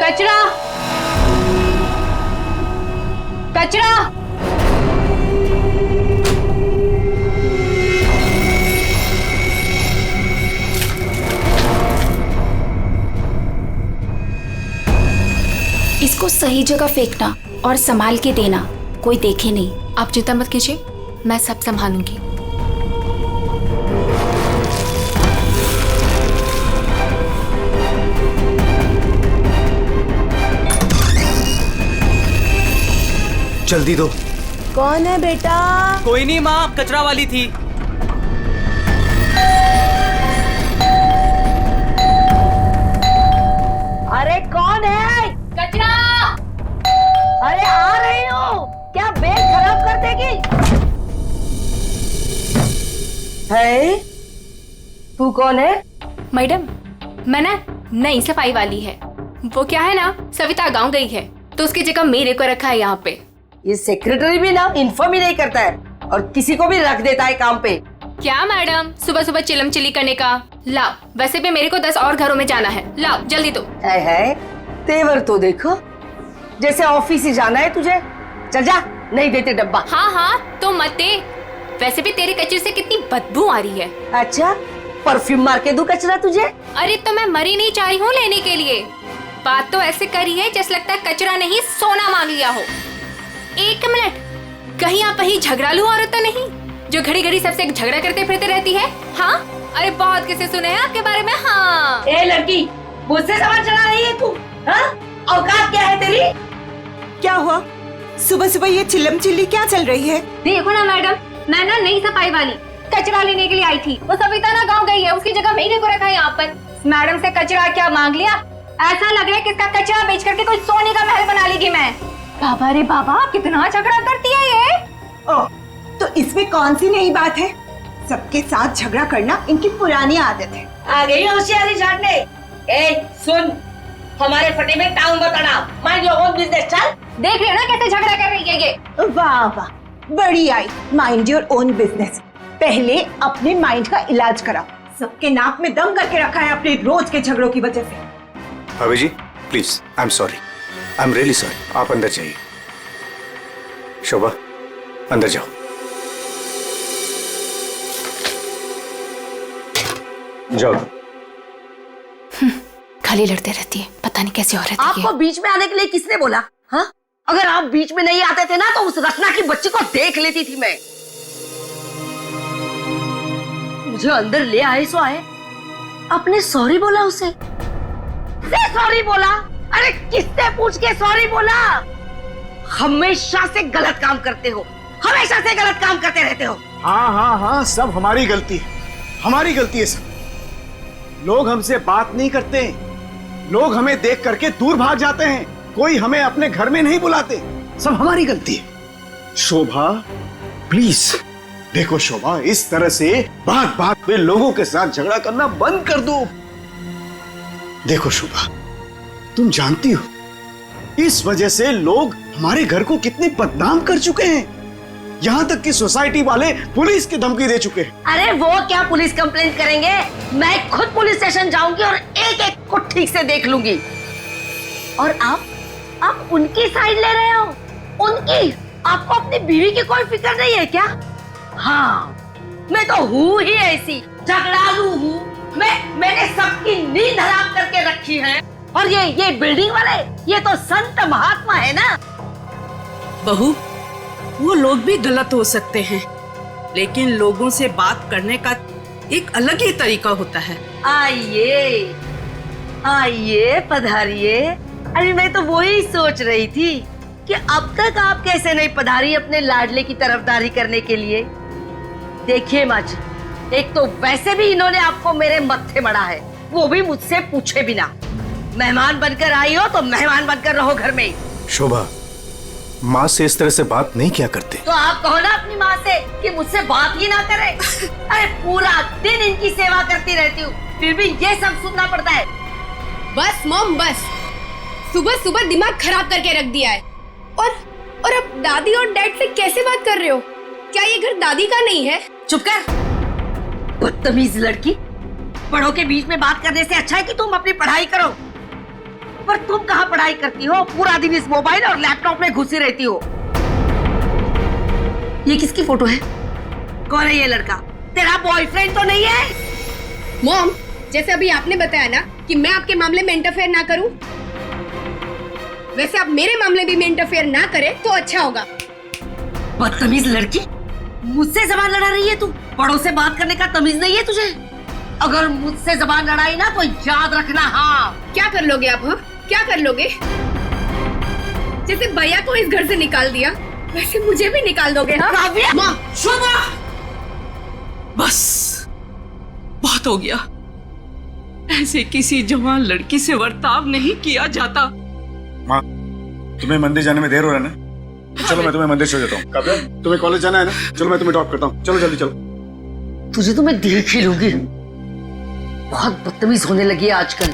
कचरा कचरा। इसको सही जगह फेंकना और संभाल के देना, कोई देखे नहीं। आप चिंता मत कीजिए, मैं सब संभालूंगी। जल्दी दो। कौन है बेटा? कोई नहीं माँ, कचरा वाली थी। अरे कौन है? कचरा। अरे आ रही हूँ। क्या बैग खराब कर देगी? है? तू कौन है? मैडम, मैं ना नई सफाई वाली है। वो क्या है ना, सविता गांव गई है तो उसकी जगह मेरे को रखा है यहाँ पे। ये सेक्रेटरी भी ना इन्फॉर्म ही नहीं करता है और किसी को भी रख देता है काम पे। क्या मैडम, सुबह सुबह चिलम चिली करने का। लाओ, वैसे भी मेरे को 10 और घरों में जाना है। लाओ जल्दी दो। है तेवर तो देखो, जैसे ऑफिस ही जाना है तुझे। चल जा, नहीं देते डब्बा। हाँ हाँ तो मत दे। वैसे भी तेरे कचरे से कितनी बदबू आ रही है। अच्छा, परफ्यूम मार के दूं कचरा तुझे? अरे तो मैं मरी नहीं चाह रही हूँ लेने के लिए। बात तो ऐसे करी है जैसे लगता है कचरा नहीं सोना मांग लिया हो। एक मिनट, कहीं आप वही झगड़ालू औरत तो नहीं जो घड़ी घड़ी सबसे झगड़ा करते फिरते रहती है? हाँ, अरे बहुत किसे सुने हैं आपके बारे में। हाँ ए लड़की, मुझसे सवाल चला रही है तू? हाँ? औकात क्या है तेरी? क्या हुआ? सुबह सुबह ये चिल्लम चिल्ली क्या चल रही है? देखो ना मैडम, मैं ना नई सफाई वाली कचरा लेने के लिए आई थी। वो सविता ना गाँव गई है, उसकी जगह मेरे को रखा है यहाँ पर। मैडम से कचरा क्या मांग लिया? ऐसा लग रहा है कि इसका कचरा बेच करके कोई सोने का महल बना लेगी मैं। बाबा रे बाबा, कितना झगड़ा करती है ये। ओह, तो इसमें कौन सी नई बात है? सबके साथ झगड़ा करना इनकी पुरानी आदत है। आ गई होशियारी झाड़ने। ए सुन, हमारे फटे में टाउन मत अड़ा। Mind your own business. चल, देख रहे हो ना कैसे झगड़ा कर रही है ये। वाह वाह, बड़ी आई। Mind your own business. पहले अपने माइंड का इलाज कराओ। सबके नाक में दम करके रखा है अपने रोज के झगड़ों की वजह से। भाभी जी please, I am sorry, I am really sorry. आप अंदर जाइए। शोभा, अंदर जाओ। जाओ। खाली लड़ते रहती है, पता नहीं कैसी औरत है ये। आपको बीच में आने के लिए किसने बोला? हाँ, अगर आप बीच में नहीं आते थे ना तो उस रत्ना की बच्ची को देख लेती थी मैं। मुझे अंदर ले आए सो आए। आपने सॉरी बोला उसे? सॉरी बोला? अरे किससे पूछ के सॉरी बोला? हमेशा से गलत काम करते हो, हमेशा से गलत काम करते रहते हो। हाँ हाँ हाँ, सब हमारी गलती है, हमारी गलती है सब। लोग हमसे बात नहीं करते, लोग हमें देख करके दूर भाग जाते हैं, कोई हमें अपने घर में नहीं बुलाते, सब हमारी गलती है। शोभा प्लीज देखो, शोभा इस तरह से बात बात में लोगों के साथ झगड़ा करना बंद कर दो। देखो शोभा, तुम जानती हो इस वजह से लोग हमारे घर को कितने बदनाम कर चुके हैं। यहाँ तक कि सोसाइटी वाले पुलिस की धमकी दे चुके हैं। अरे वो क्या पुलिस कंप्लेंट करेंगे? मैं खुद पुलिस स्टेशन जाऊंगी और एक एक को ठीक से देख लूंगी। और आप उनकी साइड ले रहे हो? उनकी? आपको अपनी बीवी की कोई फिक्र नहीं है क्या? हाँ, मैं तो हूँ ही ऐसी, झगड़ालू हूँ। मैंने सबकी नींद हराम करके रखी है। और ये बिल्डिंग वाले, ये तो संत महात्मा है ना। बहू, वो लोग भी गलत हो सकते हैं, लेकिन लोगों से बात करने का एक अलग ही तरीका होता है। आइए आइए, पधारिए। अरे मैं तो वही सोच रही थी कि अब तक आप कैसे नहीं पधारी अपने लाडले की तरफदारी करने के लिए। देखिए माँ जी, एक तो वैसे भी इन्होंने आपको मेरे मत्थे मड़ा है, वो भी मुझसे पूछे बिना। मेहमान बनकर आई हो तो मेहमान बनकर रहो घर में। शोभा, माँ से इस तरह से बात नहीं किया करते। तो आप कहो ना अपनी माँ से कि मुझसे बात ही ना करे। अरे पूरा दिन इनकी सेवा करती रहती हूँ, फिर भी ये सब सुनना पड़ता है। बस मॉम बस, सुबह सुबह दिमाग खराब करके रख दिया है। और अब दादी और डैड से कैसे बात कर रहे हो? क्या ये घर दादी का नहीं है? चुप कर, बदतमीज लड़की। बड़ों के बीच में बात करने से अच्छा है कि तुम अपनी पढ़ाई करो। पर तुम कहाँ पढ़ाई करती हो? पूरा दिन इस मोबाइल और लैपटॉप में घुसी रहती हो। ये किसकी फोटो है? कौन है ये लड़का? तेरा बॉयफ्रेंड तो नहीं है? मॉम, जैसे अभी आपने बताया ना कि मैं आपके मामले में इंटरफेयर ना करूं, वैसे आप मेरे मामले में इंटरफेयर ना करें तो अच्छा होगा। बदतमीज लड़की, मुझसे जबान लड़ा रही है तू? बड़ों से बात करने का तमीज नहीं है तुझे? अगर मुझसे जबान लड़ाई ना तो याद रखना। हाँ, क्या कर लोगे आप? हाँ, क्या कर लोगे? जैसे भैया को इस घर से निकाल दिया, वैसे मुझे भी निकाल दोगे? हाँ माँ, शोभा, बस बहुत हो गया। ऐसे किसी जवान लड़की से बर्ताव नहीं किया जाता। माँ, तुम्हें मंदिर जाने में देर हो रहा है ना? चलो मैं तुम्हें मंदिर छोड़ देता हूँ। काव्या, तुम्हें कॉलेज जाना है ना? चलो मैं तुम्हें ड्रॉप करता हूँ। चलो जल्दी चलो। तुझे तो मैं देख ही लूंगी। बहुत बदतमीज होने लगी है आजकल।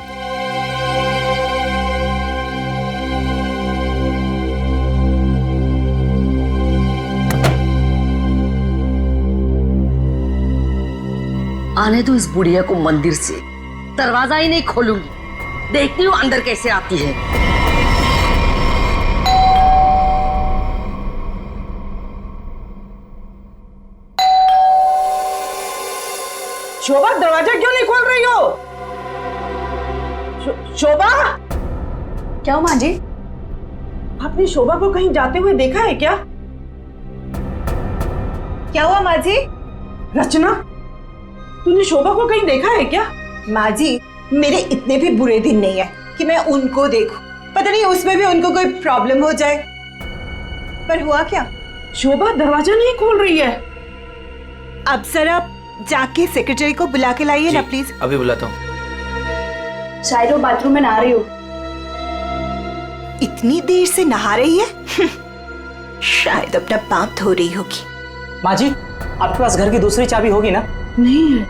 आने दो इस बुढ़िया को मंदिर से। दरवाजा ही नहीं खोलूंगी, देखती हूँ अंदर कैसे आती है। शोभा, दरवाजा क्यों नहीं खोल रही हो? शोभा, क्या हुआ माँ जी? आपने शोभा को कहीं जाते हुए देखा है क्या? क्या हुआ माँ जी? रचना, तूने शोभा को कहीं देखा है क्या? माँ जी, मेरे इतने भी बुरे दिन नहीं है कि मैं उनको देखूं। पता नहीं उसमें भी उनको कोई प्रॉब्लम हो जाए। पर हुआ क्या? शोभा दरवाजा नहीं खोल रही है। अब सर आप जाके सेक्रेटरी को बुला के लाइए ना प्लीज। अभी बुलाता हूँ। शायद वो बाथरूम में नहा रही हो। इतनी देर से नहा रही है? शायद अपना पाप धो रही होगी। माँ जी, आपके पास घर की दूसरी चाबी होगी ना? नहीं है।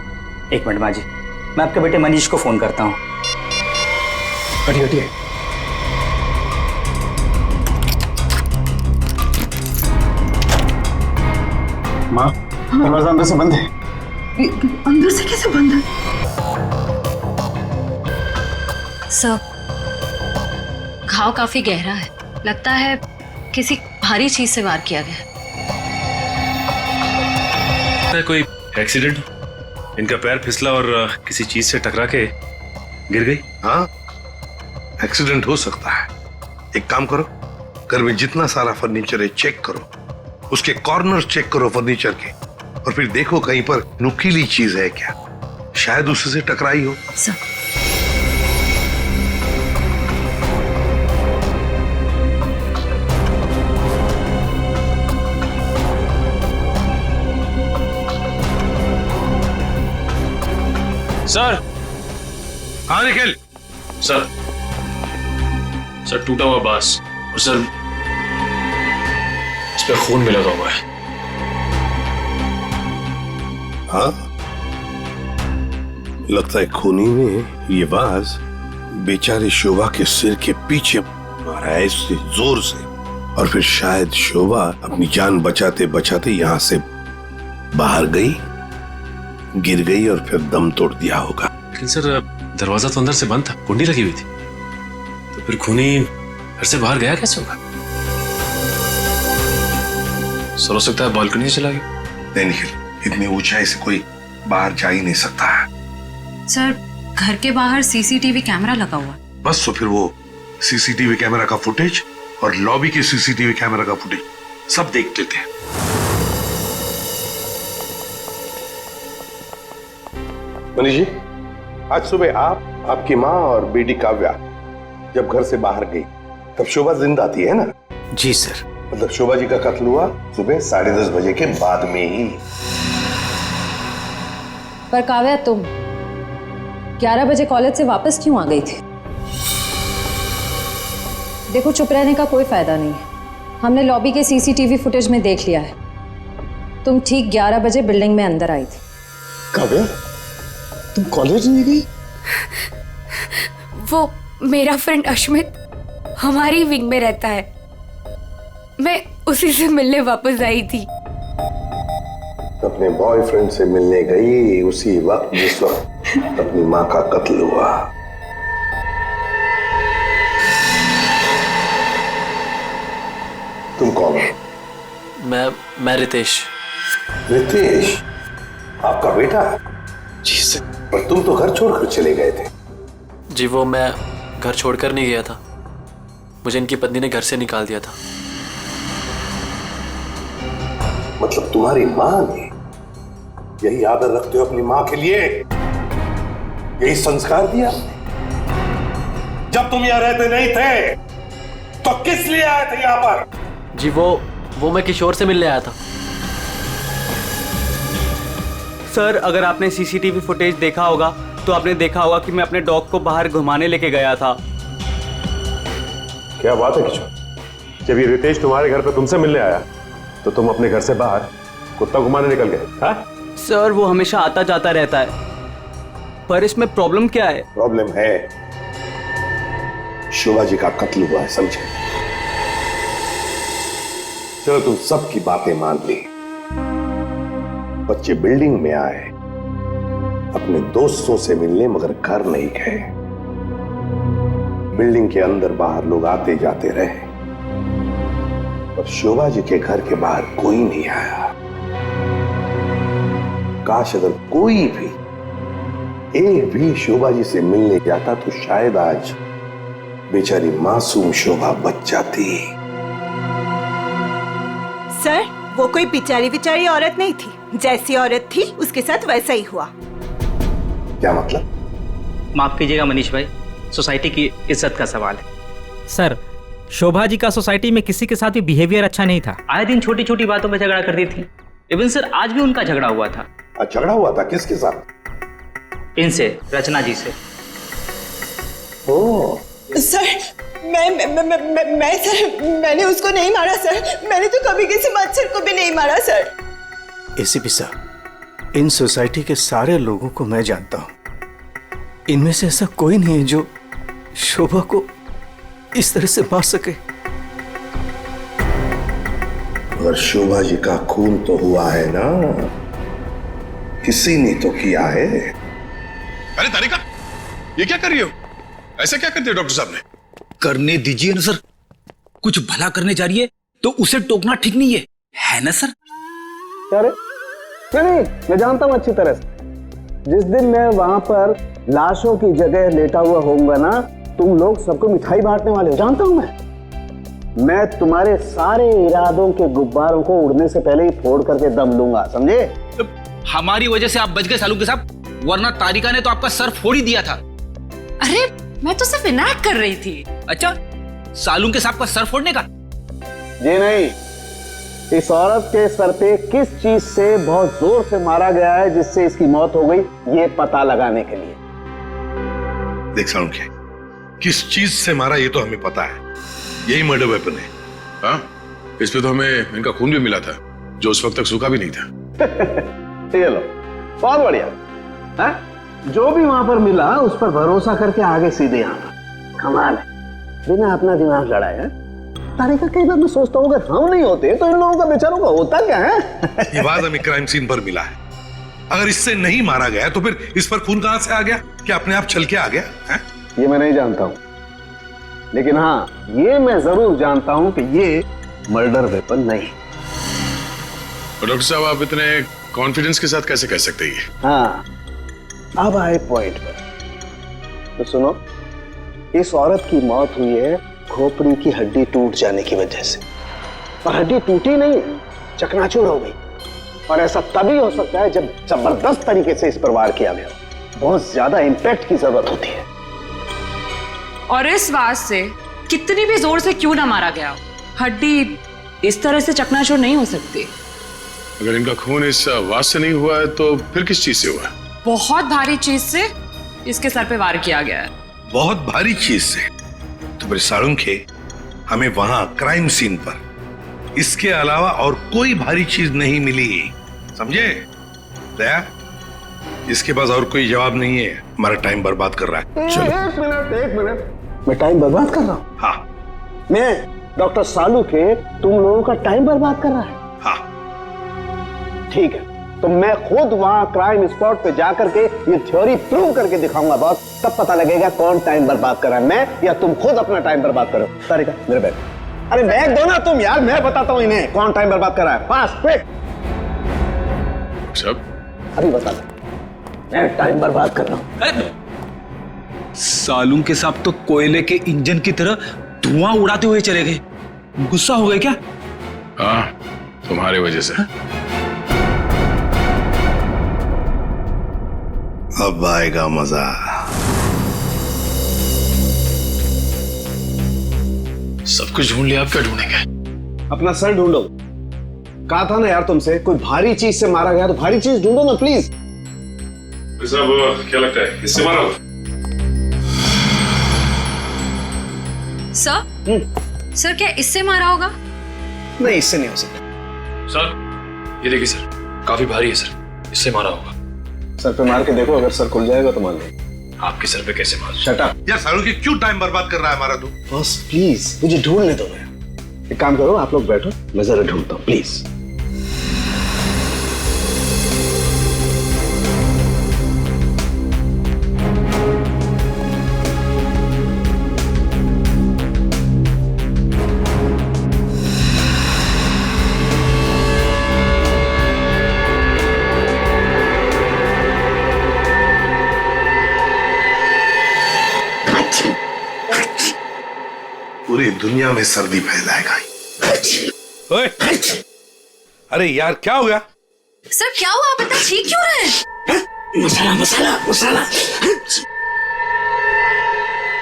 एक मिनट माँ जी, मैं आपके बेटे मनीष को फोन करता हूँ। हटिए हटिए। माँ, दरवाजा अंदर से बंद है। अंदर से कैसे बंद है? सर, घाव काफी गहरा है। लगता है किसी भारी चीज से वार किया गया। कोई एक्सीडेंट? इनका पैर फिसला और किसी चीज से टकरा के गिर गई। हाँ, एक्सीडेंट हो सकता है। एक काम करो, घर में जितना सारा फर्नीचर है चेक करो, उसके कॉर्नर चेक करो फर्नीचर के, और फिर देखो कहीं पर नुकीली चीज है क्या। शायद उससे टकराई हो। Sir, sir. हाँ निखिल। सर, टूटा हुआ बांस और सर इस पे खून भी लगा हुआ है। हाँ, लगता है खूनी ने ये बाज बेचारी शोभा के सिर के पीछे मारा है इससे जोर से, और फिर शायद शोभा अपनी जान बचाते बचाते यहाँ से बाहर गई, गिर गई और फिर दम तोड़ दिया होगा। लेकिन सर, दरवाजा तो अंदर से बंद था, कुंडी लगी हुई थी, तो फिर खूनी घर से बाहर गया कैसे होगा? सर, हो सकता है बालकनी से चला गया। नहीं निखिल, इतनी ऊंचाई से कोई बाहर जा ही नहीं सकता है। सर, घर के बाहर सीसीटीवी कैमरा लगा हुआ है। बस तो फिर वो सीसीटीवी कैमरा का फुटेज और लॉबी के सीसीटीवी कैमरा का फुटेज सब देख लेते हैं। मनीष जी, आज सुबह आप, आपकी माँ और बेटी काव्या जब घर से बाहर गई तब शोभा जिंदा थी, है ना? जी सर। मतलब शोभा जी का कत्ल हुआ सुबह 10:30 बजे के बाद में ही। पर काव्या, तुम 11 बजे कॉलेज से वापस क्यों आ गई थी? देखो, चुप रहने का कोई फायदा नहीं है। हमने लॉबी के सीसीटीवी फुटेज में देख लिया है। तुम ठीक 11 बजे बिल्डिंग में अंदर आई थी। काव्या, तुम कॉलेज नहीं गई? वो मेरा फ्रेंड अश्मित हमारी विंग में रहता है, मैं उसी से मिलने वापस आई थी। अपने बॉयफ्रेंड से मिलने गई उसी वक्त जिस वक्त अपनी माँ का कत्ल हुआ। मैं रितेश। रितेश, आपका बेटा? जी सर। पर तुम तो घर छोड़कर चले गए थे। जी वो मैं घर छोड़कर नहीं गया था, मुझे इनकी पत्नी ने घर से निकाल दिया था। मतलब तुम्हारी माँ ने यही आदर रखते हो अपनी माँ के लिए, यही संस्कार दिया? जब तुम यहाँ रहते नहीं थे तो किस लिए आए थे यहाँ पर? जी वो मैं किशोर से मिलने आया था। सर, अगर आपने सीसीटीवी फुटेज देखा होगा तो आपने देखा होगा कि मैं अपने डॉग को बाहर घुमाने लेके गया था। क्या बात है किशोर, जब ये रितेश तुम्हारे घर पे तुमसे मिलने आया तो तुम अपने घर से बाहर कुत्ता घुमाने निकल गए? हाँ? सर, वो हमेशा आता जाता रहता है, पर इसमें प्रॉब्लम क्या है? प्रॉब्लम है शोभा जी का कत्ल हुआ है, समझे? चलो तुम सबकी बातें मान ली, बच्चे बिल्डिंग में आए अपने दोस्तों से मिलने, मगर घर नहीं गए। बिल्डिंग के अंदर बाहर लोग आते जाते रहे, पर शोभा जी के घर के बाहर कोई नहीं आया। काश अगर कोई भी एक भी शोभा जी से मिलने जाता तो शायद आज बेचारी मासूम शोभा बच जाती। सर, वो कोई बेचारी औरत नहीं थी, जैसी औरत थी उसके साथ वैसा ही हुआ। क्या मतलब? माफ कीजिएगा मनीष भाई, सोसाइटी की इज्जत का सवाल है। सर, शोभा जी का सोसाइटी में किसी के साथ भी बिहेवियर अच्छा नहीं था। आए दिन छोटी छोटी बातों पे झगड़ा करती थी। इवन सर, आज भी उनका झगड़ा हुआ था। झगड़ा हुआ था? किसके साथ? इनसे, रचना जी से। ओह सर, मैं सर, मैंने उसको नहीं मारा सर, मैंने तो कभी किसी मच्छर को भी नहीं मारा सर। एसीपी साहब, इन सोसाइटी के सारे लोगों को मैं जानता हूं, इनमें से ऐसा कोई नहीं है जो शोभा को इस तरह से मार सके। मगर शोभा जी का खून तो हुआ है ना, किसी ने तो किया है। अरे तारिका, ये क्या कर रही हो? ऐसा क्या करते हो डॉक्टर साहब ने? करने दीजिए ना सर, कुछ भला करने जा रही है तो उसे टोकना ठीक नहीं है ना सर? अरे नहीं, मैं जानता हूं अच्छी तरह से। जिस दिन मैं वहां पर लाशों की जगह लेटा हुआ होऊंगा ना, तुम लोग सबको मिठाई बांटने वाले हो, जानता हूं मैं तुम्हारे सारे इरादों के गुब्बारों को उड़ने से पहले ही फोड़ करके दम लूंगा, समझे? हमारी वजह से आप बच गए सालू के साहब, वरना तारिका ने तो आपका सर फोड़ ही दिया था। अरे मैं तो सिर्फ इनाक कर रही थी। अच्छा, सालू के साहब का सर फोड़ने का? जी नहीं, इस औरत के सर पे किस चीज से बहुत जोर से मारा गया है जिससे इसकी मौत हो गई, ये पता लगाने के लिए। देख सालुंखे, किस चीज से मारा ये तो हमें पता है, यही मर्डर वेपन है। हाँ, इस पे तो हमें इनका खून भी मिला था जो उस वक्त तक सूखा भी नहीं था। ये लो, बहुत बढ़िया। हाँ? जो भी वहां पर मिला उस पर भरोसा करके आगे सीधे आना, कमाल है, बिना अपना दिमाग लड़ाए। तारिका, कई बार मैं सोचता हूँ अगर हम नहीं होते तो इन लोगों का बेचारों का होता क्या है? ये बात हमें क्राइम सीन पर मिला है, अगर इससे नहीं मारा गया तो फिर इस पर खून कहां से आ गया? क्या अपने आप छल के आ गया है? ये मैं नहीं जानता हूँ, लेकिन हाँ ये मैं जरूर जानता हूँ कि ये मर्डर वेपन नहीं। डॉक्टर साहब, आप इतने कॉन्फिडेंस के साथ कैसे कह सकते हैं? हाँ, अब आए पॉइंट पर। तो सुनो, इस औरत की मौत हुई है खोपड़ी की हड्डी टूट जाने की वजह से, और हड्डी टूटी नहीं, चकनाचूर हो गई। और ऐसा तभी हो सकता है जब जबरदस्त तरीके से इस पर वार किया गया, बहुत ज्यादा इंपैक्ट की जरूरत होती है। और इस वार से कितनी भी जोर से क्यों ना मारा गया, हड्डी इस तरह से चकनाचूर नहीं हो सकती। अगर इनका खून इस वार से नहीं हुआ है तो फिर किस चीज से हुआ है? बहुत भारी चीज से इसके सर पे वार किया गया है। बहुत भारी चीज से? तो फिर सालुंखे, हमें वहां क्राइम सीन पर इसके अलावा और कोई भारी चीज नहीं मिली, समझे? दया, इसके पास और कोई जवाब नहीं है, हमारा टाइम बर्बाद कर रहा है। चलो। एक मिनट, मैं टाइम बर्बाद कर रहा हूँ? हाँ। मैं डॉक्टर सालुंखे तुम लोगों का टाइम बर्बाद कर रहा है? हाँ। ठीक है, तो मैं खुद वहां क्राइम स्पॉट पे जाकर के ये थ्योरी प्रूव करके दिखाऊंगा बॉस, तब पता लगेगा कौन टाइम बर्बाद कर रहा है, मैं या तुम खुद अपना टाइम बर्बाद करो। तारिका, मेरे बैठ। अरे बैग दो ना तुम यार, मैं बताता हूँ इन्हें कौन टाइम बर्बाद कर रहा है। Fast quick. सब अभी बता दो, मैं टाइम बर्बाद कर रहा हूँ। सालूम के साथ तो कोयले के इंजन की तरह धुआं उड़ाते हुए चले गए। गुस्सा हो गए क्या? हाँ, तुम्हारी वजह से। अब आएगा मजा। सब कुछ ढूंढ लिया, आप क्या ढूंढेंगे? अपना सर ढूंढो। कहा था ना यार तुमसे, कोई भारी चीज से मारा गया तो भारी चीज ढूंढो ना प्लीज। साहब क्या लगता है, इससे मारा होगा? सर क्या इससे मारा होगा? नहीं, इससे नहीं हो सकता। सर ये देखिए सर, काफी भारी है सर, इससे मारा होगा। सर पे मार के देखो, अगर सर खुल जाएगा तो मान लो। आपके सर पे कैसे मार? Shut up. यार सालू की क्यों टाइम बर्बाद कर रहा है हमारा तू? बॉस प्लीज मुझे ढूंढने दो ना। एक काम करो, आप लोग बैठो, मैं जरा ढूंढता हूँ प्लीज। पूरी दुनिया में सर्दी फैलाएगा। ओए, अरे यार क्या हो गया? सर क्या हुआ, आप इतना चीख क्यों रहे हैं? मसाला मसाला मसाला।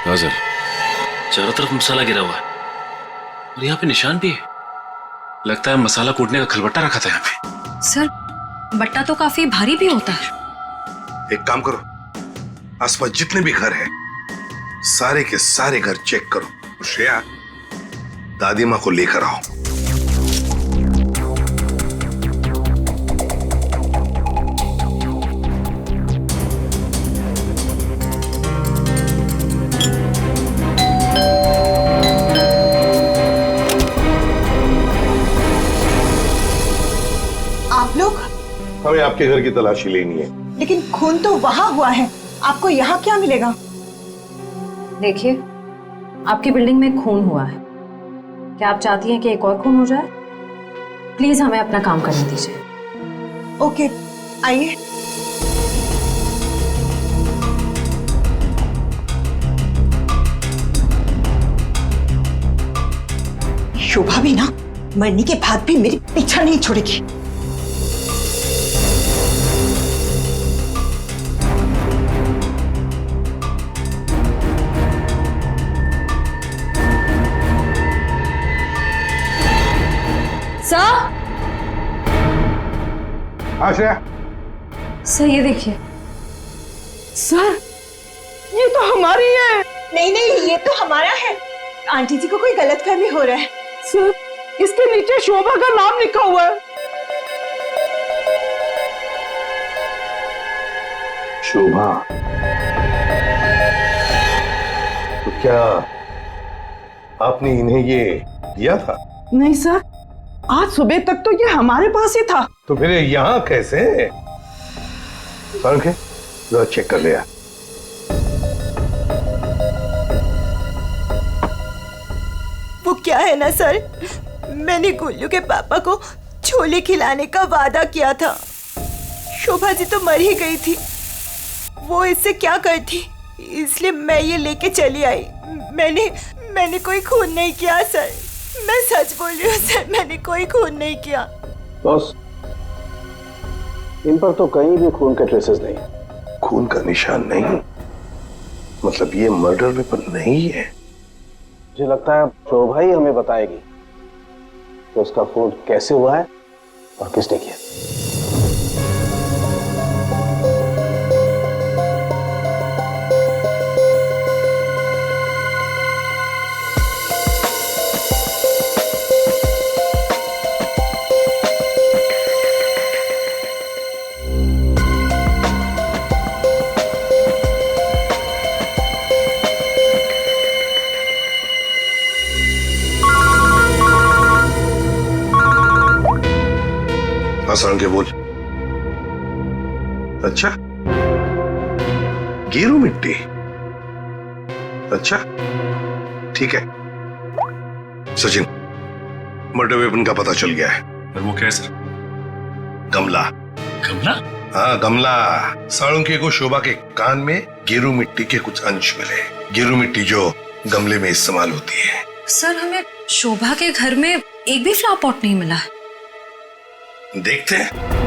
हाँ सर, चारों तरफ मसाला गिरा हुआ है और यहाँ पे निशान भी है। लगता है मसाला कूटने का खलबट्टा रखा था यहाँ पे। सर बट्टा तो काफी भारी भी होता है। एक काम करो, आसपास जितने भी घर हैं, सारे के सारे घर चेक करो। श्रेया, दादी माँ को लेकर आओ। आप लोग? हमें आपके घर की तलाशी लेनी है। लेकिन खून तो वहां हुआ है, आपको यहाँ क्या मिलेगा? देखिए, आपकी बिल्डिंग में खून हुआ है। क्या आप चाहती हैं कि एक और खून हो जाए? प्लीज हमें अपना काम करने दीजिए। ओके, आइए। शोभा भी ना मरने के बाद भी मेरी पीछा नहीं छोड़ेगी। श्रेया, सर ये देखिए। सर ये तो हमारी है। नहीं नहीं, ये तो हमारा है। आंटी जी को कोई गलतफहमी हो रहा है। सर इसके नीचे शोभा का नाम लिखा हुआ है। शोभा? तो क्या आपने इन्हें ये दिया था? नहीं सर, आज सुबह तक तो ये हमारे पास ही था। तो फिर यहाँ कैसे? जरा चेक कर लिया। वो क्या है ना सर, मैंने गुल्लू के पापा को छोले खिलाने का वादा किया था। शोभा जी तो मर ही गई थी, वो इससे क्या करती, इसलिए मैं ये लेके चली आई। मैंने कोई खून नहीं किया सर, मैं सच बोल रही हूँ सर, मैंने कोई खून नहीं किया। बॉस, इन पर तो कहीं भी खून के ट्रेसेस नहीं। खून का निशान नहीं, मतलब ये मर्डर वेपन नहीं है। मुझे लगता है शोभा ही हमें बताएगी कि उसका खून कैसे हुआ है और किसने किया। आसान के बोल। अच्छा, गेरू मिट्टी। अच्छा ठीक है सचिन, मर्डर वेपन का पता चल गया है। पर वो क्या है सर? गमला। गमला? हाँ गमला। साळुंखे को शोभा के कान में गेरू मिट्टी के कुछ अंश मिले। गेरू मिट्टी जो गमले में इस्तेमाल होती है। सर हमें शोभा के घर में एक भी फ्लावर पॉट नहीं मिला है। देखते हैं।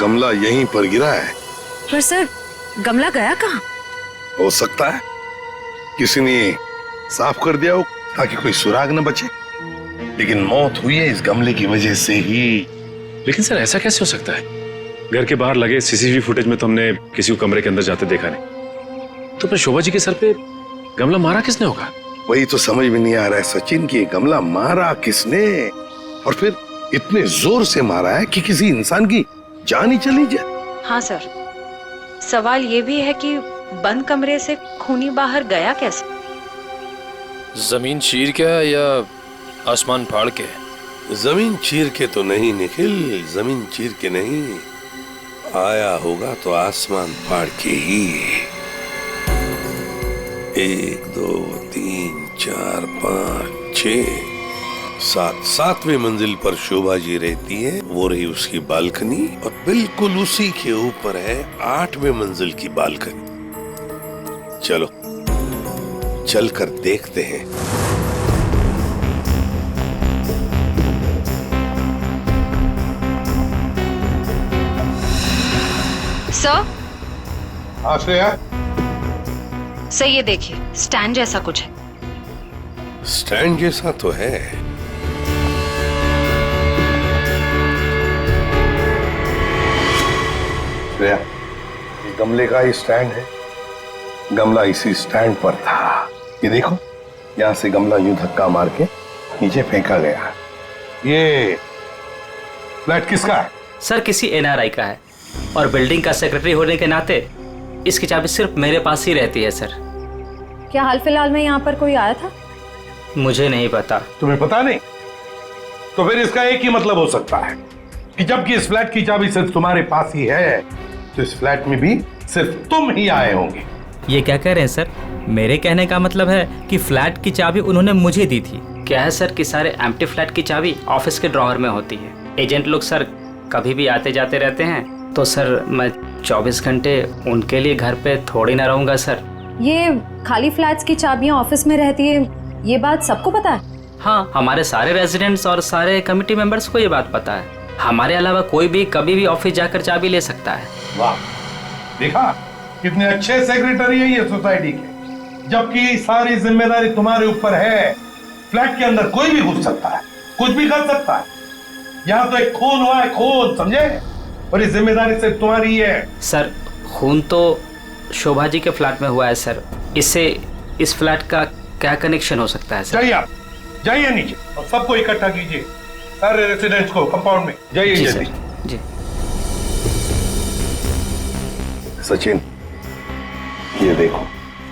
गमला यहीं पर गिरा है। पर सर गमला गया कहाँ? हो सकता है किसी ने साफ कर दिया हो ताकि कोई सुराग न बचे, लेकिन मौत हुई है इस गमले की वजह से ही। लेकिन सर ऐसा कैसे हो सकता है? घर के बाहर लगे सीसीटीवी फुटेज में तो हमने किसी को कमरे के अंदर जाते देखा नहीं। तो फिर शोभा जी के सर पे गमला मारा किसने होगा? वही तो समझ में नहीं आ रहा है सचिन कि गमला मारा किसने, और फिर इतने जोर से मारा है कि किसी इंसान की जान ही चली जाए। हाँ सर, सवाल ये भी है कि बंद कमरे से खूनी बाहर गया कैसे? जमीन चीर के या आसमान फाड़ के? जमीन चीर के तो नहीं निखिल, जमीन चीर के नहीं, आया होगा तो आसमान फाड़ के ही। 1 2 3 4 5 6 7वीं मंजिल पर शोभा जी रहती है, वो रही उसकी बालकनी, और बिल्कुल उसी के ऊपर है 8वीं मंजिल की बालकनी। चलो चलकर देखते हैं। सर? श्रेया, सर ये देखिए, स्टैंड जैसा कुछ है। स्टैंड जैसा तो है। श्रेया, ये गमले का ही स्टैंड है। गमला इसी स्टैंड पर था। ये देखो, यहाँ से गमला यूं धक्का मार के नीचे फेंका गया। ये फ्लैट किसका है? सर किसी NRI का है, और बिल्डिंग का सेक्रेटरी होने के नाते इसकी चाबी सिर्फ मेरे पास ही रहती है सर। क्या हाल फिलहाल में यहाँ पर कोई आया था? मुझे नहीं पता। तुम्हें पता नहीं? तो फिर इसका एक ही मतलब हो सकता है कि जबकि इस फ्लैट की चाबी सिर्फ तुम्हारे पास ही है, तो इस फ्लैट में भी सिर्फ तुम ही आए होंगे। ये क्या कह रहे हैं सर? मेरे कहने का मतलब है कि फ्लैट की चाबी उन्होंने मुझे दी थी। क्या है सर कि सारे एम्प्टी फ्लैट की चाबी ऑफिस के ड्रॉअर में होती है। एजेंट लोग सर कभी भी आते जाते रहते हैं, तो सर मैं 24 घंटे उनके लिए घर पे थोड़ी ना रहूंगा सर। ये खाली फ्लैट्स की चाबियां ऑफिस में रहती है, ये बात सबको पता है? हाँ, हमारे सारे रेजिडेंट्स और सारे कमिटी मेंबर्स को ये बात पता है। हमारे अलावा कोई भी कभी भी ऑफिस जाकर चाबी ले सकता है। वाह, देखा कितने अच्छे सेक्रेटरी है ये सोसाइटी के, जबकि सारी जिम्मेदारी तुम्हारे ऊपर है। फ्लैट के अंदर कोई भी घुस सकता है, कुछ भी कर सकता है। यहाँ तो एक खून हुआ है, खून, समझे? और ये जिम्मेदारी सिर्फ तुम्हारी है। सर खून तो शोभा जी के फ्लैट में हुआ है सर, इससे इस फ्लैट का क्या कनेक्शन हो सकता है सर? जाइए आप, जाइए नीचे और सबको इकट्ठा कीजिए, सारे रेसिडेंट्स को कंपाउंड में। जाइए जल्दी। जी सचिन, ये देखो,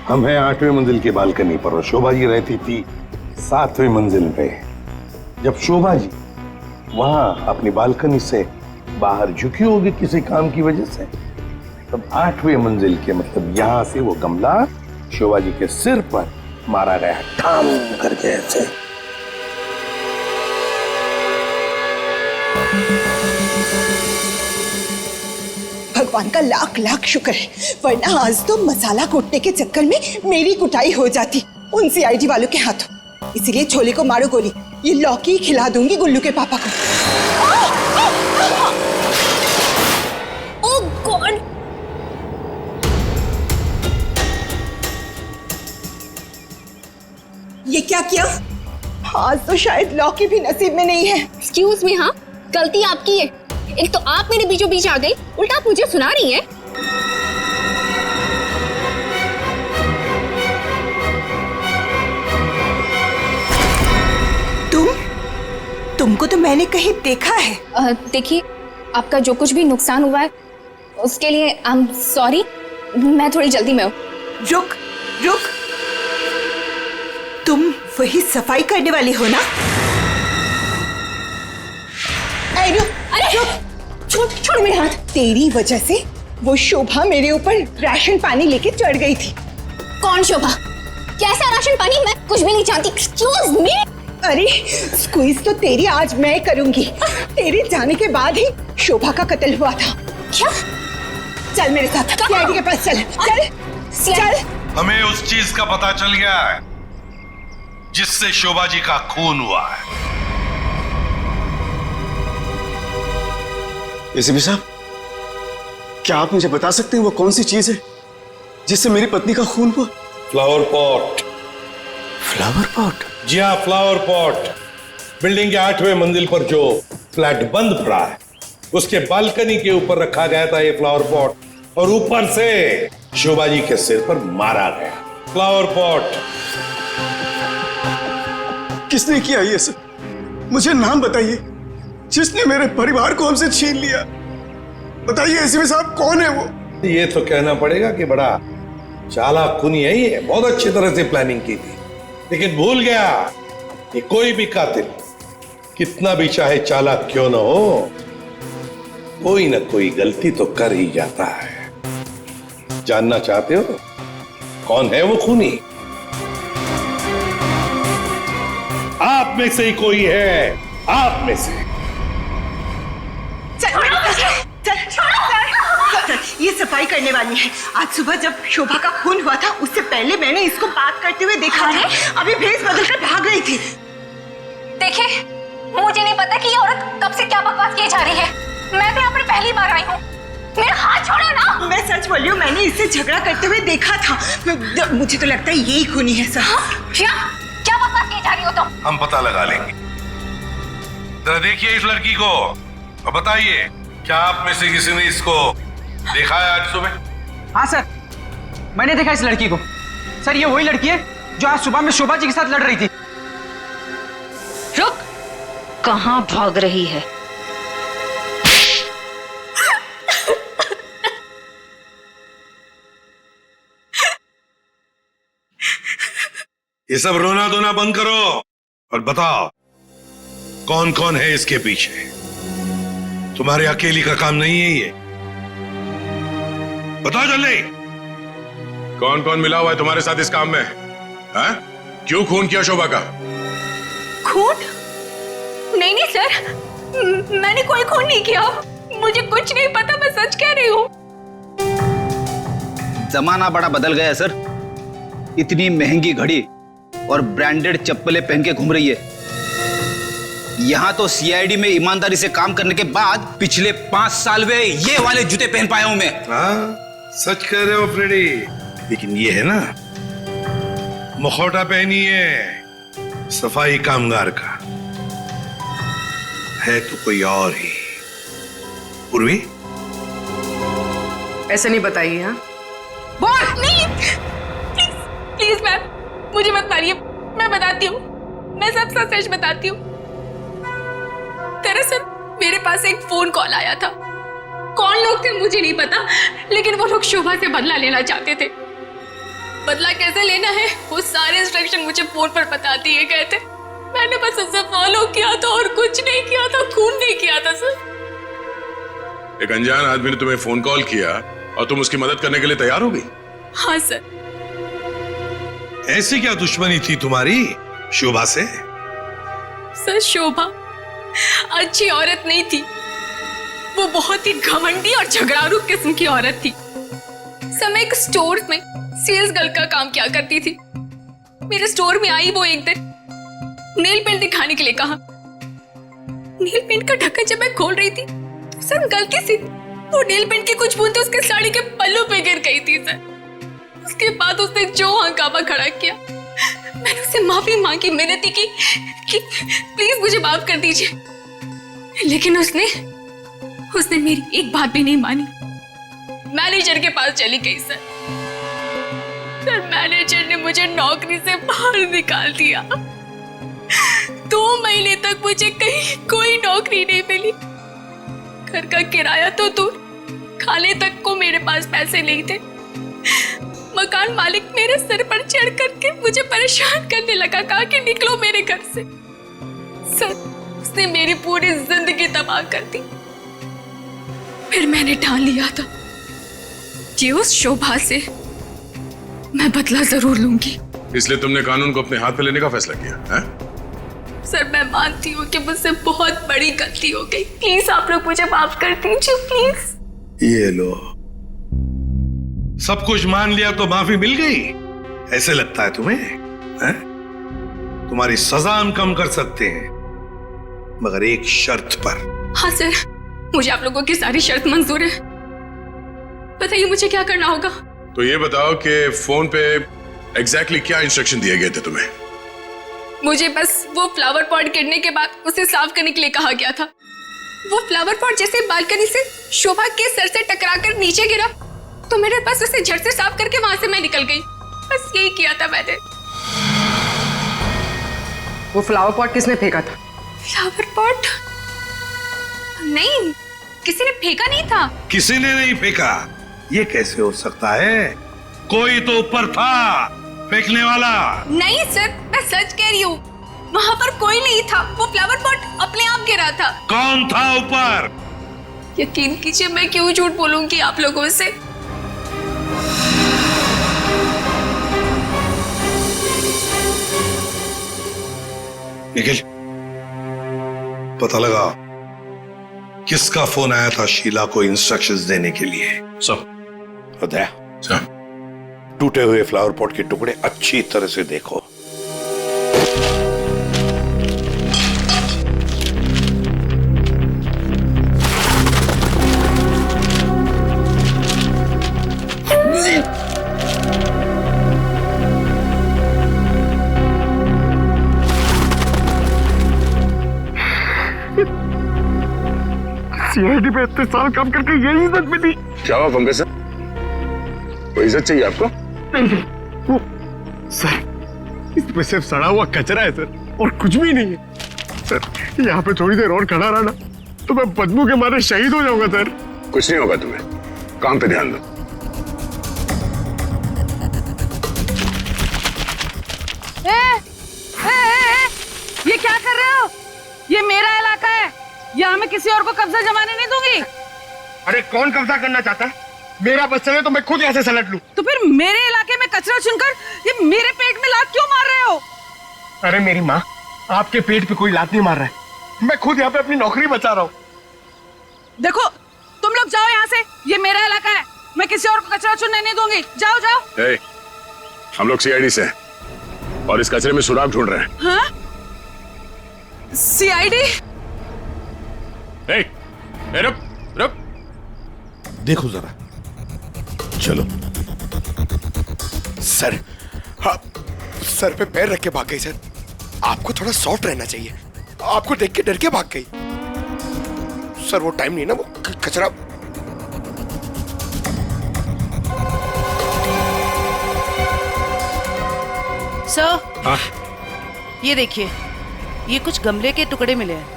हम हैं 8वीं मंजिल की बालकनी पर और शोभा जी रहती थी 7वीं मंजिल पे। जब शोभा जी वहां अपनी बालकनी से बाहर झुकी होगी किसी काम की वजह से, तब 8वीं मंजिल के मतलब यहां से वो गमला शोभा जी के सिर पर मारा गया, ठाम करके ऐसे। भगवान का लाख लाख शुक्र है, वरना आज तो मसाला कूटने के चक्कर में मेरी कुटाई हो जाती उन CID वालों के हाथों। इसीलिए छोले को मारो गोली, ये लौकी खिला दूंगी गुल्लू के पापा को। ओह गॉड! ये क्या किया? आज तो शायद लौकी भी नसीब में नहीं है। एक्सक्यूज मी, हाँ गलती आपकी है। एक तो आप मेरे बीचों बीच आ गई, उल्टा आप मुझे सुना रही हैं। तुमको तो मैंने कहीं देखा है। देखिए, आपका जो कुछ भी नुकसान हुआ है उसके लिए आई एम सॉरी। मैं थोड़ी जल्दी में हूँ। रुक रुक, तुम वही सफाई करने वाली हो ना? अरे छोड़ मेरे हाथ। तेरी वजह से वो शोभा मेरे ऊपर राशन पानी लेके चढ़ गई थी। कौन शोभा? कैसा राशन पानी? मैं कुछ भी नहीं जानती। Excuse me. अरे स्क्वीज तो तेरी आज मैं करूंगी। तेरे जाने के बाद ही शोभा का कत्ल हुआ था। क्या? चल मेरे साथ, सीआईडी के पास चल। चल। हमें उस चीज का पता चल गया है जिससे शोभा जी का खून हुआ है। एसीपी साहब, क्या आप मुझे बता सकते हैं वो कौन सी चीज है जिससे मेरी पत्नी का खून हुआ? Flower pot. Flower pot? जी हाँ, फ्लावर पॉट। बिल्डिंग के 8वें मंजिल पर जो फ्लैट बंद पड़ा है उसके बालकनी के ऊपर रखा गया था ये फ्लावर पॉट और ऊपर से शोभा जी के सिर पर मारा गया। Flower pot. किसने किया ये सब? मुझे नाम बताइए जिसने मेरे परिवार को हमसे छीन लिया। बताइए एसीपी साहब, कौन है वो? ये तो कहना पड़ेगा कि बड़ा चालाक खूनी है ये। बहुत अच्छी तरह से प्लानिंग की थी, लेकिन भूल गया कि कोई भी कातिल कितना भी चाहे चालाक क्यों ना हो, कोई ना कोई गलती तो कर ही जाता है। जानना चाहते हो कौन है वो खूनी? आप में से ही कोई है, आप में से। ये सफाई करने वाली है। आज सुबह जब शोभा का खून हुआ था उससे पहले मैंने इसको बात करते हुए देखा था। अभी भेस बदलकर भाग रही थी। देखिए, मुझे नहीं पता कि ये औरत कब से क्या बकवास किए जा रही है। मैं तो यहाँ पर पहली बार आई हूँ। मेरा हाथ छोड़ो ना। मैं सच बोल रही हूँ, मैंने इससे झगड़ा करते हुए देखा था। मुझे तो लगता है यही खूनी है सर। क्या बकवास किए जा रही हो तुम? हम पता लगा लेंगे। जरा देखिए इस लड़की को और बताइए, क्या आप में से किसी ने इसको देखा है आज सुबह? हाँ सर, मैंने देखा इस लड़की को। सर, ये वही लड़की है जो आज सुबह में शोभा जी के साथ लड़ रही थी। रुक, कहाँ भाग रही है? ये सब रोना धोना बंद करो और बताओ कौन कौन है इसके पीछे। तुम्हारे अकेली का काम नहीं है ये। बताओ जल्दी। कौन कौन मिला हुआ है तुम्हारे साथ इस काम में? है? क्यों खून किया शोभा का? खून? नहीं सर, मैंने कोई खून नहीं किया। मुझे कुछ नहीं पता, मैं सच कह रही हूँ। जमाना बड़ा बदल गया है सर। इतनी महंगी घड़ी और ब्रांडेड चप्पलें पहन के घूम रही है। यहां तो सीआईडी में ईमानदारी से काम करने के बाद पिछले 5 साल में ये वाले जूते पहन पाया हूं मैं। हाँ, सच कह रहे हो फ्रेडी। लेकिन ये है ना, मुखौटा पहनी है सफाई कामगार का, है तो कोई और ही। पूर्वी, ऐसे नहीं बताइए। हाँ, बोल नहीं। प्लीज मैम, मुझे मत मारिए। मैं बताती हूँ, मैं सब सच बताती हूँ। दरअसल मेरे पास एक फोन कॉल आया था। कौन लोग थे मुझे नहीं पता, लेकिन वो लोग शोभा से बदला लेना चाहते थे। बदला कैसे लेना है वो सारे इंस्ट्रक्शन मुझे फोन पर बता दिए गए थे। मैंने बस उसे फॉलो किया था और कुछ नहीं किया था, खून नहीं किया था सर। एक अनजान आदमी ने तुम्हें फोन कॉल किया और तुम उसकी मदद करने के लिए तैयार हो गई? हाँ सर। ऐसी क्या दुश्मनी थी तुम्हारी शोभा से? सर, शोभा अच्छी औरत नहीं थी। वो बहुत ही घमंडी और झगड़ारू किस्म की औरत थी। समय एक स्टोर में सेल्स गर्ल का काम किया करती थी। मेरे स्टोर में आई वो एक दिन, नेल पेंट दिखाने के लिए कहा। नेल पेंट का ढक्कन जब मैं खोल रही थी तो सर गलती से वो नेल पेंट की कुछ बूंदें उसके साड़ी के पल्लू पे गिर गई थी सर। उसके बाद उसने जो हंगामा खड़ा किया, मैंने उससे माफी मांगी, मिन्नती की कि प्लीज मुझे माफ कर दीजिए, लेकिन उसने मेरी एक बात भी नहीं मानी। मैनेजर के पास चली गई सर। मैनेजर ने मुझे नौकरी से बाहर निकाल दिया। 2 महीने तक मुझे कहीं कोई नौकरी नहीं मिली। घर का किराया तो दूर, खाने तक को मेरे पास पैसे नहीं थे। मकान मालिक मेरे सिर पर चढ़ करके मुझे परेशान करने लगा, कहा कि निकलो मेरे घर से। सर, उसने मेरी पूरी जिंदगी तबाह कर दी। फिर मैंने ठान लिया था कि उस शोभा से मैं बदला जरूर लूंगी। इसलिए तुमने कानून को अपने हाथ में लेने का फैसला किया है? सर, मैं मानती हूँ कि मुझसे बहुत बड़ी गलती हो गई। प्लीज आप लोग मुझे माफ कर दीजिए, प्लीज। ये लो, सब कुछ मान लिया तो माफी मिल गई? ऐसे लगता है तुम्हें? है? तुम्हारी सजा हम कम कर सकते हैं, मगर एक शर्त पर। हाँ सर, मुझे आप लोगों की सारी शर्त मंजूर है। बताइए मुझे क्या करना होगा। तो ये बताओ कि फोन पे एग्जैक्टली क्या इंस्ट्रक्शन दिए गए थे तुम्हें? मुझे बस वो फ्लावर पॉट गिरने के बाद उसे साफ करने के लिए कहा गया था। वो फ्लावर पॉट जैसे बालकनी से शोभा के सर से टकराकर नीचे गिरा तो मेरे पास उसे झट से साफ करके वहां से मैं निकल गई। बस यही किया था मैंने। वो फ्लावर पॉट किसने फेंका था? Flower pot? नहीं, किसी ने फेंका नहीं था। किसी ने नहीं फेंका? ये कैसे हो सकता है? कोई तो ऊपर था फेंकने वाला। नहीं सर, मैं सच कह रही हूँ, वहां पर कोई नहीं था। वो फ्लावर पॉट अपने आप गिरा था। कौन था ऊपर? यकीन कीजिए, मैं क्यों झूठ बोलूंगी आप लोगों से। निखिल, पता लगा किसका फोन आया था शीला को इंस्ट्रक्शंस देने के लिए? सब उदय, टूटे हुए फ्लावर पॉट के टुकड़े अच्छी तरह से देखो। सीआईडी पे इतने साल काम करके यही इज्जत मिली। क्या हुआ पंकज सर? कोई इज्जत चाहिए आपको? वो सर, इसमें सिर्फ सड़ा हुआ कचरा है सर, और कुछ भी नहीं है सर। यहाँ पे थोड़ी देर और खड़ा रहा ना तो मैं बदबू के मारे शहीद हो जाऊंगा सर। कुछ नहीं होगा तुम्हें, काम पे ध्यान दो। ये क्या कर रहे हो? ये मेरा इलाका है, यहाँ मैं किसी और को कब्जा जमाने नहीं दूंगी। अरे कौन कब्जा करना चाहता है? मेरा बस चले तो मैं खुद यहाँ से सलट लूं। तो फिर मेरे इलाके में कचरा चुनकर ये मेरे पेट में लात क्यों मार रहे हो? अरे मेरी माँ, आपके पेट पे कोई लात नहीं मार रहा है, मैं खुद यहाँ पे अपनी नौकरी बचा रहा हूँ। देखो, तुम लोग जाओ यहाँ से, ये मेरा इलाका है, मैं किसी और को कचरा चुनने नहीं दूंगी। जाओ जाओ। हम लोग सीआईडी से हैं और इस कचरे में सुराग ढूंढ रहे हैं। हाँ? सीआईडी? रुक रुक, देखो जरा, चलो। सर, हाँ, सर पे पैर रख के भाग गई सर। आपको थोड़ा सॉफ्ट रहना चाहिए, आपको देख के डर के भाग गई। सर वो टाइम नहीं ना, वो कचरा। सर, हाँ? ये देखिए, ये कुछ गमले के टुकड़े मिले हैं।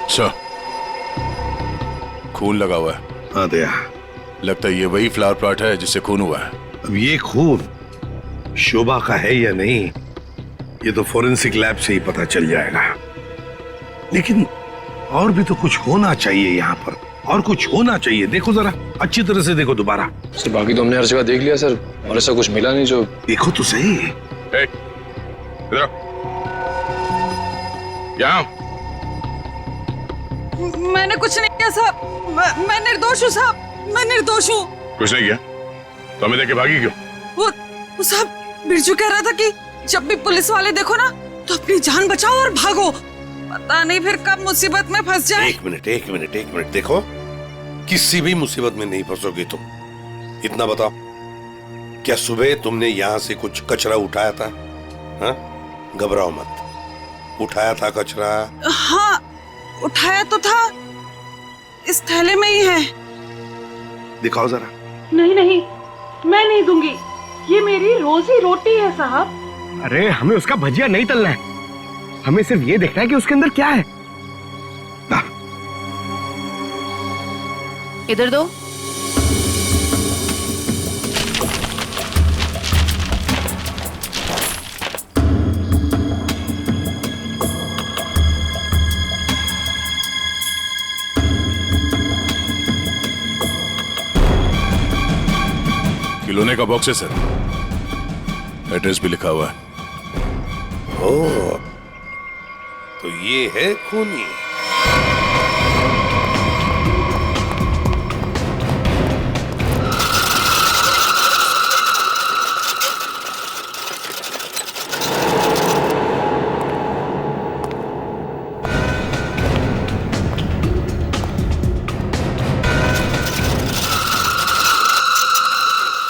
अच्छा, खून लगा हुआ है। हाँ दया, लगता है ये वही फ्लावर प्लॉट है जिससे खून हुआ है। अब ये खून शोभा का है या नहीं, ये तो फोरेंसिक लैब से ही पता चल जाएगा। लेकिन और भी तो कुछ होना चाहिए यहाँ पर, और कुछ होना चाहिए। देखो जरा, अच्छी तरह से देखो दोबारा। सर बाकी तो हमने हर जगह देख लिया सर, और ऐसा कुछ मिला नहीं जो। देखो तो सही। यहाँ मैंने कुछ नहीं किया साहब, मैं निर्दोष हूँ साहब, मैं निर्दोष हूँ। कुछ नहीं किया तो हमें देख के भागी क्यों? वो साहब, बिरजू कह रहा था कि जब भी पुलिस वाले देखो ना तो अपनी जान बचाओ और भागो, पता नहीं फिर कब मुसीबत में फंस जाए। एक मिनट, देखो, किसी भी मुसीबत में नहीं फंसोगे तुम। इतना बताओ, क्या सुबह तुमने यहाँ से कुछ कचरा उठाया था? हाँ? घबराओ मत, उठाया था कचरा? हाँ, उठाया तो था, इस थैले में ही है। दिखाओ जरा। नहीं नहीं, मैं नहीं दूंगी, ये मेरी रोजी रोटी है साहब। अरे हमें उसका भजिया नहीं तलना है, हमें सिर्फ ये देखना है कि उसके अंदर क्या है। इधर दो। खिलौने का बॉक्स है सर, एड्रेस भी लिखा हुआ है। ओह, तो ये है खूनी।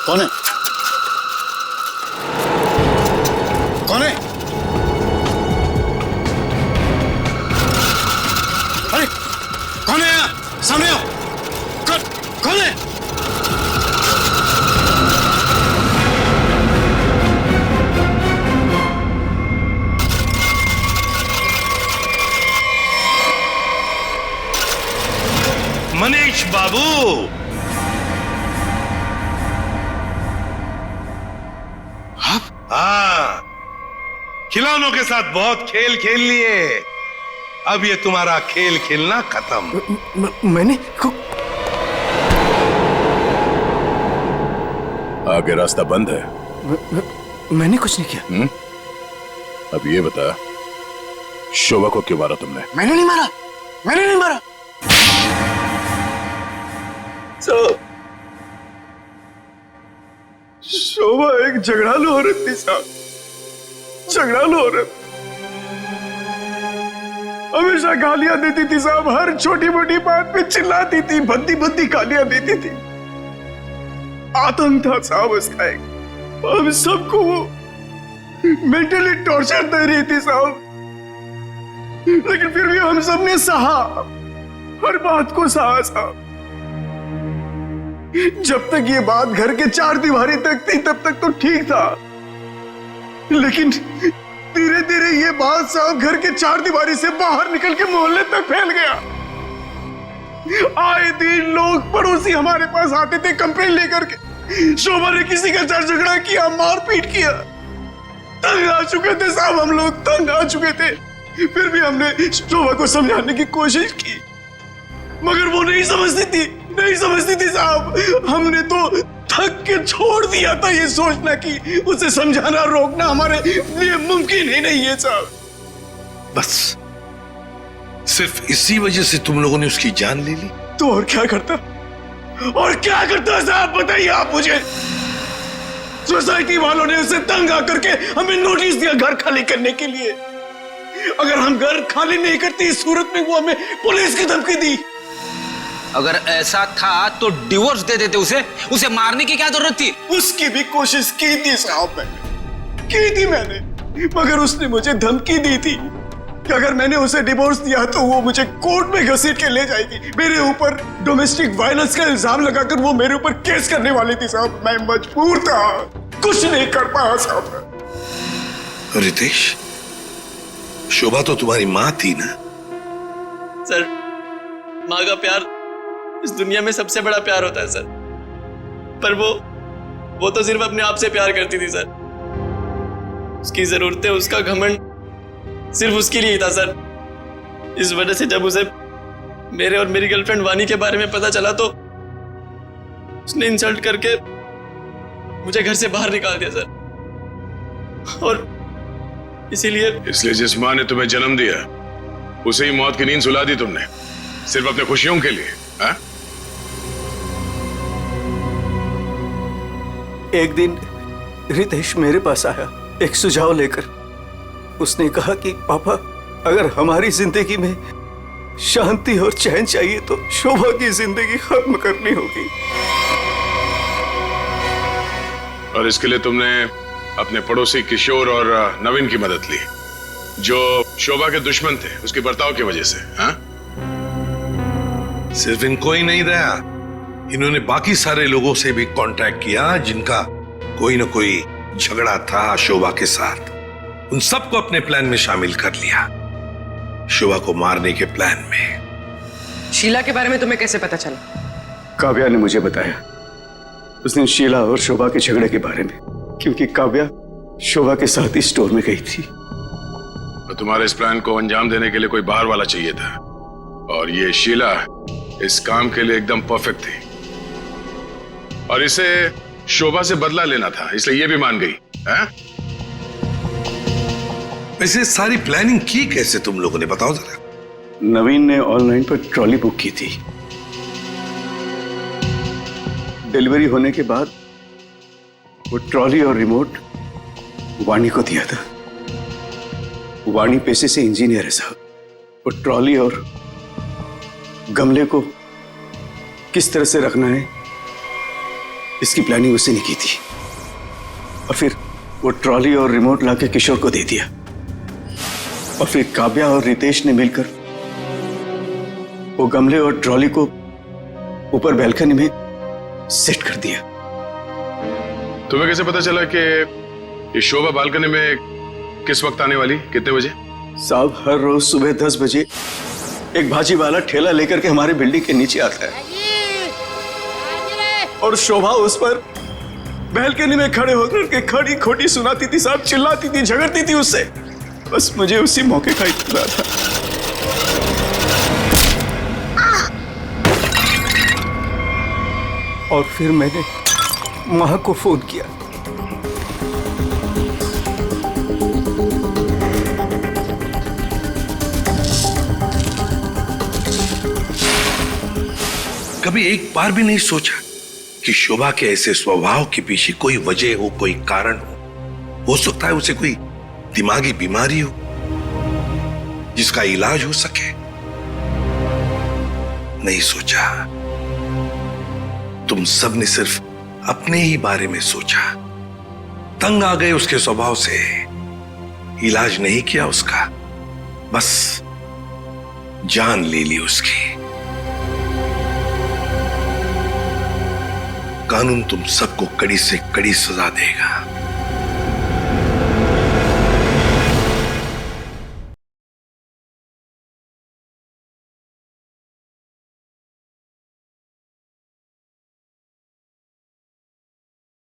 कौन है? कौन है? अरे कौन है यहाँ? सामने आओ। कौन है? मनीष बाबू, हाँ, खिलौनों के साथ बहुत खेल खेल लिए, अब ये तुम्हारा खेल खेलना खत्म। मैंने आगे रास्ता बंद है। मैंने कुछ नहीं किया। अब ये बता, शोभा को क्यों मारा तुमने? मैंने नहीं मारा, मैंने नहीं मारा। शोभा एक झगड़ालू औरत थी साहब, झगड़ालू औरत। हमेशा गालियां देती थी साहब, हर छोटी मोटी बात पे चिल्लाती थी, भद्दी भद्दी गालियां देती थी। आतंक था साहब उसका एक। हम सबको वो मेंटली टॉर्चर दे रही थी साहब, लेकिन फिर भी हम सबने सहा, हर बात को सहा साहब। जब तक ये बात घर के चार दीवारी तक थी तब तक तो ठीक था, लेकिन धीरे धीरे ये बात साहब घर के चार दीवारी से बाहर निकल के मोहल्ले तक फैल गया। आए दिन लोग पड़ोसी हमारे पास आते थे कंप्लेन लेकर के, शोभा ने किसी का झगड़ा किया, मारपीट किया। तंग आ चुके थे साहब, हम लोग तंग आ चुके थे। फिर भी हमने शोभा को समझाने की कोशिश की, मगर वो नहीं समझती थी, नहीं समझती थी साहब। हमने तो थक के छोड़ दिया था ये सोचना कि उसे समझाना रोकना हमारे लिए मुमकिन ही नहीं है साहब। बस सिर्फ इसी वजह से तुम लोगों ने उसकी जान ले ली? तो और क्या करता, और क्या करता साहब, बताइए आप मुझे। सोसाइटी वालों ने उसे तंग आकर के हमें नोटिस दिया घर खाली करने के लिए। अगर हम घर खाली नहीं करते इस सूरत में वो हमें पुलिस की धमकी दी। अगर ऐसा था तो डिवोर्स दे देते उसे मारने की क्या जरूरत थी? उसकी भी कोशिश की थी साहब, मैंने, मगर उसने मुझे धमकी दी थी कि अगर मैंने उसे डिवोर्स दिया तो वो मुझे कोर्ट में घसीट के ले जाएगी। मेरे ऊपर डोमेस्टिक वायलेंस का इल्जाम लगाकर वो मेरे ऊपर केस करने वाली थी साहब। मैं मजबूर था, कुछ नहीं कर पाया साहब। रितेश, शोभा तो तुम्हारी माँ थी ना? सर, माँ का प्यार इस दुनिया में सबसे बड़ा प्यार होता है सर, पर वो तो सिर्फ अपने आप से प्यार करती थी सर। उसकी जरूरतें, उसका घमंड सिर्फ उसके लिए ही था सर। इस वजह से जब उसे मेरे और मेरी गर्लफ्रेंड वानी के बारे में पता चला तो उसने इंसल्ट करके मुझे घर से बाहर निकाल दिया सर। और इसलिए जिस माँ ने तुम्हें जन्म दिया उसे ही मौत की नींद सुला दी तुमने, सिर्फ अपने खुशियों के लिए। हा? एक दिन रितेश मेरे पास आया एक सुझाव लेकर। उसने कहा कि पापा, अगर हमारी जिंदगी में शांति और चैन चाहिए तो शोभा की जिंदगी खत्म करनी होगी। और इसके लिए तुमने अपने पड़ोसी किशोर और नवीन की मदद ली। जो शोभा के दुश्मन थे उसके बर्ताव की वजह से। हाँ? सिर्फ इनको ही नहीं दया, इन्होंने बाकी सारे लोगों से भी कांटेक्ट किया जिनका कोई न कोई झगड़ा था शोभा के साथ। उन सबको अपने प्लान में शामिल कर लिया, शोभा को मारने के प्लान में। शीला के बारे में तुम्हें कैसे पता चला? काव्या ने मुझे बताया उस दिन शीला और शोभा के झगड़े के बारे में, क्योंकि काव्या शोभा के साथ ही स्टोर में गई थी। तो तुम्हारे इस प्लान को अंजाम देने के लिए कोई बाहर वाला चाहिए था, और ये शीला इस काम के लिए एकदम परफेक्ट थी, और इसे शोभा से बदला लेना था, इसलिए ये भी मान गई। हैं? वैसे सारी प्लानिंग की कैसे तुम लोगों ने, बताओ जरा। नवीन ने ऑनलाइन पर ट्रॉली बुक की थी। डिलीवरी होने के बाद वो ट्रॉली और रिमोट वाणी को दिया था। वाणी पेशे से इंजीनियर है साहब। वो ट्रॉली और गमले को किस तरह से रखना है इसकी प्लानिंग उसी ने की थी, और फिर वो ट्रॉली और रिमोट लाके किशोर को दे दिया, और फिर काव्या और रितेश ने मिलकर वो गमले और ट्रॉली को ऊपर बैल्कनी में सेट कर दिया। तुम्हें कैसे पता चला कि ये शोभा बालकनी में किस वक्त आने वाली, कितने बजे? साहब हर रोज सुबह 10 बजे एक भाजी वाला ठेला लेकर के हमारे बिल्डिंग के नीचे आता है, और शोभा उस पर बैल्कनी में खड़े होकर के खड़ी खोटी सुनाती थी साहब, चिल्लाती थी, झगड़ती थी उससे। बस मुझे उसी मौके का इंतजार था। और फिर मैंने मां को फोन किया। कभी एक बार भी नहीं सोचा कि शोभा के ऐसे स्वभाव के पीछे कोई वजह हो, कोई कारण हो सकता है उसे कोई दिमागी बीमारी हो जिसका इलाज हो सके? नहीं सोचा। तुम सब ने सिर्फ अपने ही बारे में सोचा, तंग आ गए उसके स्वभाव से, इलाज नहीं किया उसका, बस जान ले ली उसकी। कानून तुम सबको कड़ी से कड़ी सजा देगा।